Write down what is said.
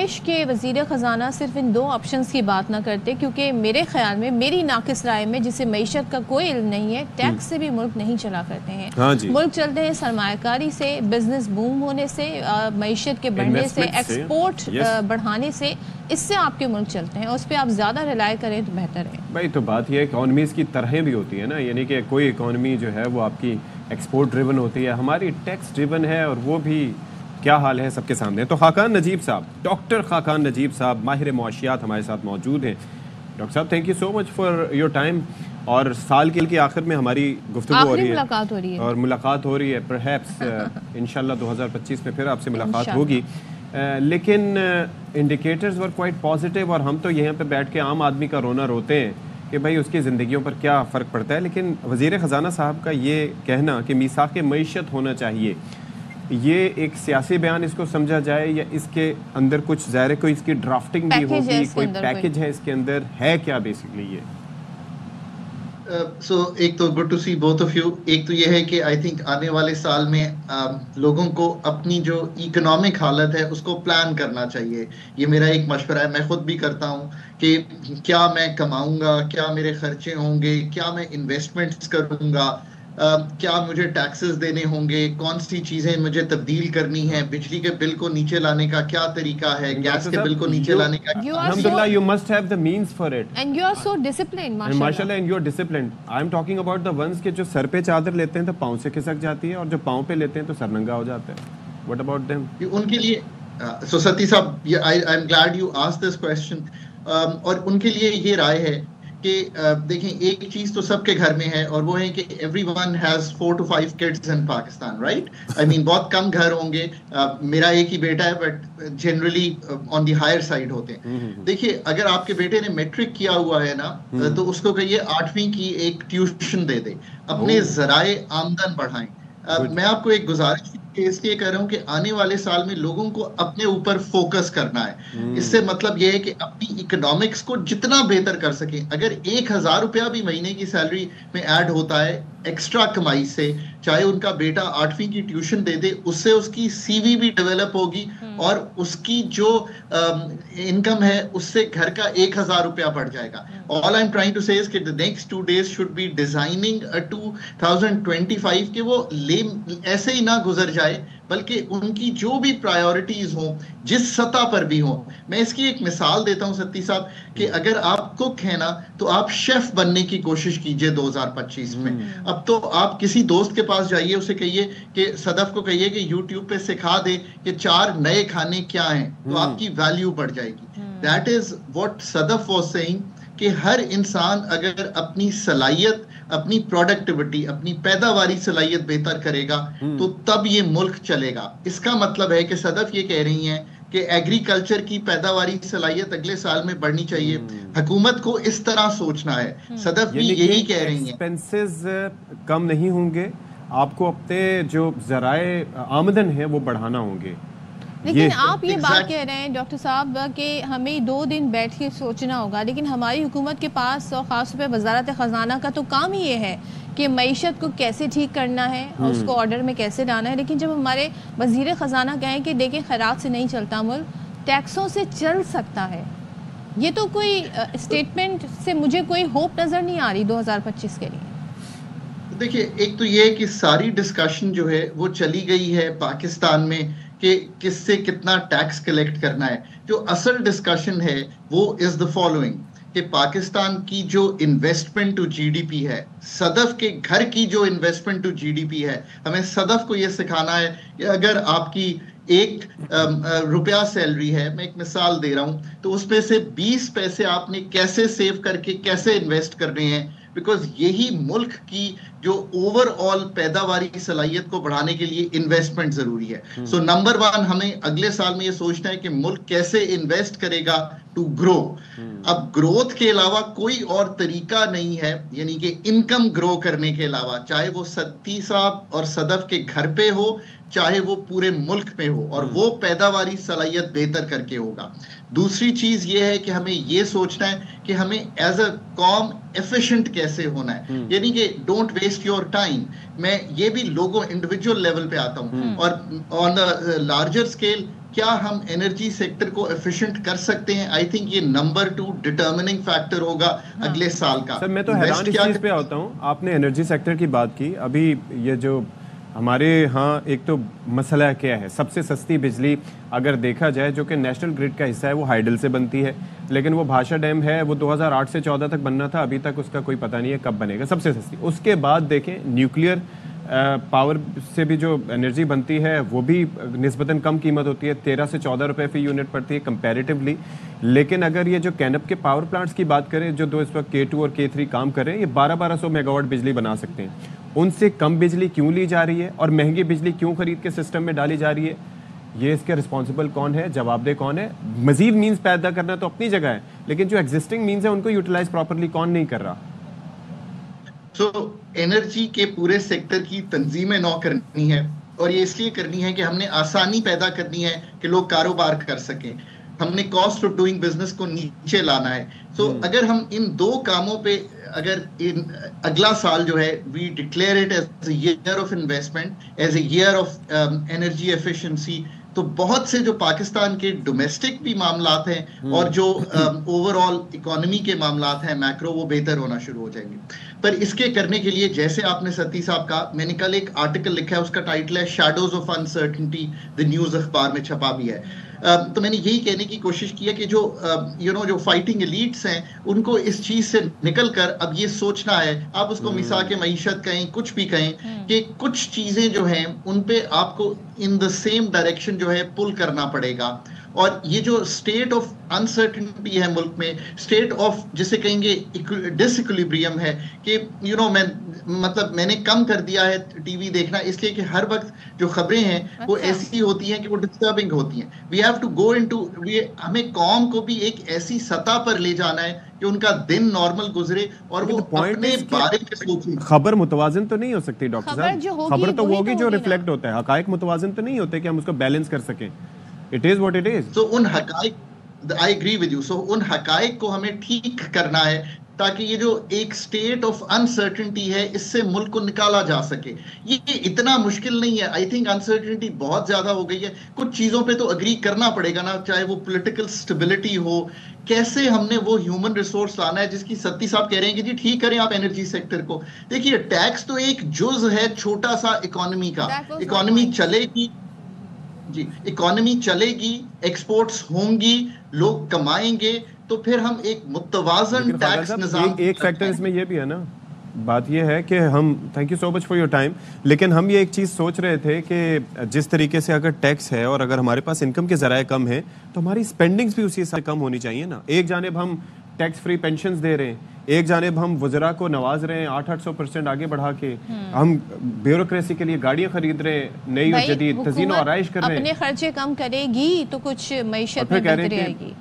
देश के वज़ीर ख़जाना सिर्फ इन दो ऑप्शंस की बात ना करते, क्योंकि मेरे ख्याल में, मेरी नाकिस राय में, जिसे मईशत का कोई इल्म नहीं है, टैक्स से भी मुल्क नहीं चला करते हैं। हाँ जी। मुल्क चलते हैं सरमायाकारी से, बिजनेस बूम होने से, मईशत के बढ़ने से, एक्सपोर्ट बढ़ाने से, इससे आपके मुल्क चलते हैं। उस पर आप ज़्यादा रिलाय करें तो बेहतर है। भाई तो बात यह है, इकॉनमीज़ की तरह भी होती है ना, यानी कि कोई इकॉनमी जो है वो आपकी एक्सपोर्ट ड्रिवन होती है, हमारी टैक्स ड्रिवन है, और वो भी क्या हाल है सबके सामने। तो खाकान नजीब साहब, डॉक्टर खाकान नजीब साहब, माहिर मुआशियात हमारे साथ मौजूद हैं। डॉक्टर साहब, thank you so much for your time. और साल के आखिर में हमारी गुफ्तगू हो रही है और मुलाकात हो रही है, परहैप्स इंशाल्लाह 2025 में फिर आपसे मुलाकात होगी। लेकिन इंडिकेटर्स वर क्वाइट पॉजिटिव, और हम तो यहाँ पे बैठ के आम आदमी का रोना रोते हैं कि भाई उसकी ज़िंदगियों पर क्या फ़र्क पड़ता है। लेकिन वज़ीर ख़जाना साहब का ये कहना कि मीसाक़ मईशत होना चाहिए, ये एक सियासी बयान इसको समझा जाए, या इसके अंदर कुछ ज़ाहिर कोई इसकी ड्राफ्टिंग भी होगी, कोई पैकेज है इसके अंदर, है क्या बेसिकली ये? एक तो good to see both of you. एक तो ये है कि आई थिंक आने वाले साल में लोगों को अपनी जो इकोनॉमिक हालत है उसको प्लान करना चाहिए। ये मेरा एक मशवरा है, मैं खुद भी करता हूँ कि क्या मैं कमाऊंगा, क्या मेरे खर्चे होंगे, क्या मैं इन्वेस्टमेंट्स करूंगा, क्या मुझे टैक्सेस देने होंगे, कौन सी चीजें मुझे तब्दील करनी है, बिजली के बिल को नीचे लाने का क्या तरीका है, गैस के बिल को नीचे लाने का। Alhamdulillah, you must have the means for it. And you are so disciplined, माशाल्लाह। माशाल्लाह, and you are disciplined. I am talking about the ones के जो सर पे चादर लेते हैं तो पाँव से खिसक जाती है, और जो पाँव पे लेते हैं तो सर नंगा हो जाता है। What about them? उनके लिए सती साहब, I am glad you asked this question. और उनके लिए ये राय है कि देखें, एक चीज तो सबके घर में है, और वो है कि everyone has 4 to 5 kids in Pakistan, right? I mean, बहुत कम घर होंगे, मेरा एक ही बेटा है, but generally on the higher side होते हैं। देखिए, अगर आपके बेटे ने मैट्रिक किया हुआ है ना, तो उसको कहिए 8वीं की एक ट्यूशन दे दे, अपने ज़राए आमदन बढ़ाएं। मैं आपको एक गुजारिश इसलिए कर रहा हूं कि आने वाले साल में लोगों को अपने ऊपर फोकस करना है। इससे मतलब यह है कि अपनी इकोनॉमिक्स को जितना बेहतर कर सके। अगर 1000 रुपया भी महीने की सैलरी में ऐड होता है एक्स्ट्रा कमाई से, चाहे उनका बेटा 8वीं की ट्यूशन दे दे, उससे उसकी सीवी भी डेवलप होगी, और उसकी जो इनकम है उससे घर का 1000 रुपया बढ़ जाएगा। All I am trying to say is कि the next 2 days should be designing 2025 के वो ऐसे ही ना गुजर जाए, बल्कि उनकी जो भी प्रायोरिटीज हो, जिस सतह पर भी हो। मैं इसकी एक मिसाल देता हूं सत्ती साहब, कि अगर आप कुक है ना, तो आप शेफ बनने की कोशिश कीजिए 2025 में। अब तो आप किसी दोस्त के पास जाइए, उसे कहिए कि सदफ को कहिए कि YouTube पे सिखा दे कि 4 नए खाने क्या हैं, तो आपकी वैल्यू बढ़ जाएगी। That is what Sadaf was saying, कि हर इंसान अगर अपनी सलाहियत, अपनी प्रोडक्टिविटी, अपनी पैदावारी सलाहियत बेहतर करेगा, तो तब ये मुल्क चलेगा। इसका मतलब है कि सदफ ये कह रही हैं कि एग्रीकल्चर की पैदावारी सलाहियत अगले साल में बढ़नी चाहिए। हुकूमत को इस तरह सोचना है। सदफ भी यही कह रही हैं। एक्सपेंसेस कम नहीं होंगे, आपको अपने जो ज़राए आमदन है वो बढ़ाना होंगे। लेकिन आप ये बात कह रहे हैं डॉक्टर साहब कि हमें 2 दिन बैठ के सोचना होगा, लेकिन हमारी हुकूमत के पास और ख़ासतौर पर वज़ारत ख़जाना का तो काम ही ये है कि मईशत को कैसे ठीक करना है और उसको ऑर्डर में कैसे लाना है। लेकिन जब हमारे वज़ीर ख़जाना कहें कि देखिए खैरात से नहीं चलता मुल्क, टैक्सों से चल सकता है, ये तो कोई स्टेटमेंट से मुझे कोई होप नज़र नहीं आ रही 2025 के लिए। देखिए, एक तो ये कि सारी डिस्कशन जो है वो चली गई है पाकिस्तान में कि किससे कितना टैक्स कलेक्ट करना है। जो असल डिस्कशन है वो इज द फॉलोइंग, कि पाकिस्तान की जो इन्वेस्टमेंट टू जीडीपी है, सदफ के घर की जो इन्वेस्टमेंट टू जीडीपी है, हमें सदफ को ये सिखाना है कि अगर आपकी 1 रुपया सैलरी है, मैं एक मिसाल दे रहा हूं, तो उसमें से 20 पैसे आपने कैसे सेव करके कैसे इन्वेस्ट करने हैं, बिकॉज यही मुल्क की जो ओवरऑल पैदावारी की सलाहियत को बढ़ाने के लिए इन्वेस्टमेंट जरूरी है। सो नंबर 1 हमें अगले साल में ये सोचना है कि मुल्क कैसे इन्वेस्ट करेगा टू ग्रो। अब ग्रोथ के अलावा कोई और तरीका नहीं है, यानी कि इनकम ग्रो करने के अलावा, चाहे वो सत्ती साहब और सदफ के घर पे हो, चाहे वो पूरे मुल्क में हो, और वो पैदावारी सलाहियत बेहतर करके होगा। दूसरी चीज ये है कि हमें ये सोचना है कि हमें एज अ कॉम एफिशिएंट कैसे होना है, यानी कि डोंट वेस्ट योर टाइम। मैं ये भी लोगों इंडिविजुअल लेवल पे आता हूँ, और ऑन द लार्जर स्केल क्या हम एनर्जी सेक्टर को एफिशिएंट कर सकते हैं? आई थिंक ये नंबर 2 डिटर्मिनिंग फैक्टर होगा अगले साल का। सर मैं तो हैरान इस चीज़ पे आता हूँ, आपने एनर्जी सेक्टर की बात की, अभी ये जो हमारे यहाँ एक तो मसला क्या है, सबसे सस्ती बिजली अगर देखा जाए जो कि नेशनल ग्रिड का हिस्सा है वो हाइडल से बनती है, लेकिन वो भाषा डैम है वो 2008 से 14 तक बनना था, अभी तक उसका कोई पता नहीं है कब बनेगा, सबसे सस्ती। उसके बाद देखें न्यूक्लियर पावर से भी जो एनर्जी बनती है वो भी निस्बतन कम कीमत होती है, 13 से 14 रुपए फी यूनिट पड़ती है कंपैरेटिवली। लेकिन अगर ये जो कैनप के पावर प्लांट्स की बात करें जो दो इस वक्त K2 और K3 काम कर रहे हैं, ये 1200 मेगावाट बिजली बना सकते हैं। उनसे कम बिजली क्यों ली जा रही है और महंगी बिजली क्यों खरीद के सिस्टम में डाली जा रही है? ये इसके रिस्पॉन्सिबल कौन है, जवाबदेह कौन है? मजीद मीन्स पैदा करना तो अपनी जगह है, लेकिन जो एग्जिस्टिंग मीन्स है उनको यूटिलाइज प्रॉपरली कौन नहीं कर रहा? एनर्जी के पूरे सेक्टर की तंजीम नौ करनी है, और ये इसलिए करनी है कि हमने आसानी पैदा करनी है कि लोग कारोबार कर सकें, हमने कॉस्ट ऑफ डूइंग बिजनेस को नीचे लाना है। अगर हम इन दो कामों पे अगर अगला साल जो है we declare it as a year of investment, as a year of energy efficiency, तो बहुत से जो पाकिस्तान के डोमेस्टिक भी मामलात हैं और जो ओवरऑल इकोनॉमी के मामलात हैं मैक्रो, वो बेहतर होना शुरू हो जाएंगे। पर इसके करने के लिए जैसे आपने सती साहब कहा, मैंने कल एक आर्टिकल लिखा है, उसका टाइटल है shadows of uncertainty, the news अखबार में छपा भी है। तो मैंने यही कहने की कोशिश की है कि जो जो फाइटिंग एलीट्स हैं उनको इस चीज से निकल कर अब ये सोचना है, आप उसको मिसा के मईशत कहें, कुछ भी कहें, कि कुछ चीजें जो हैं उन पे आपको इन द सेम डायरेक्शन जो है पुल करना पड़ेगा। और ये जो स्टेट ऑफ अनसर्टेनिटी है मुल्क में, स्टेट ऑफ जिसे कहेंगे डिसइक्विलिब्रियम है कि मैंने कम कर दिया है टीवी देखना, इसलिए कि हर वक्त जो खबरें हैं वो ऐसी होती हैं कि वो डिस्टर्बिंग होती हैं। We have to go into, हमें कौम को भी एक ऐसी सतह पर ले जाना है कि उनका दिन नॉर्मल गुजरे और वो अपने बारे में सोचें। खबर मुतवाजिन तो नहीं हो सकती डॉक्टर साहब, खबर तो होगी जो रिफ्लेक्ट होता है, हकायक मुतवाजिन तो नहीं होते कि हम उसको बैलेंस कर सकें। It is what it is. So उन हकाइक, I agree with you. So उन हकाइक को हमें ठीक करना है ताकि ये जो एक स्टेट ऑफ अनसर्टेनिटी है इससे मुल्क को निकाला जा सके। ये इतना मुश्किल नहीं है। आई थिंक अनसर्टेनिटी बहुत ज्यादा हो गई है, कुछ चीजों पे तो अग्री करना पड़ेगा ना, चाहे वो पॉलिटिकल स्टेबिलिटी हो, कैसे हमने वो ह्यूमन रिसोर्स लाना है जिसकी सत्ती साहब कह रहे हैं कि जी ठीक करें आप एनर्जी सेक्टर को। देखिए टैक्स तो एक जुज है छोटा सा इकोनॉमी का, इकोनॉमी चलेगी जी, इकोनॉमी चलेगी, एक्सपोर्ट्स होंगी, लोग कमाएंगे, तो फिर हम एक मुतवाज़न टैक्स निज़ाम। एक फैक्टर इसमें ये भी है ना, बात ये है कि हम, thank you so much for your time, लेकिन हम ये एक चीज़ सोच रहे थे कि जिस तरीके से अगर टैक्स है और अगर हमारे पास इनकम के ज़राए कम है तो हमारी स्पेंडिंग्स भी उसी हिसाब से कम होनी चाहिए ना। एक जानिब हम टैक्स फ्री पेंशन्स दे रहे हैं, एक जानिब हम वज़रा को नवाज रहे हैं 800% आगे बढ़ा के, हम ब्यूरोक्रेसी के लिए गाड़ियां खरीद रहे हैं, नई और जदीद तज़ीन और आराइश कर रहे हैं। अपने खर्चे कम करेगी तो कुछ मईशत में बेहतरी आएगी।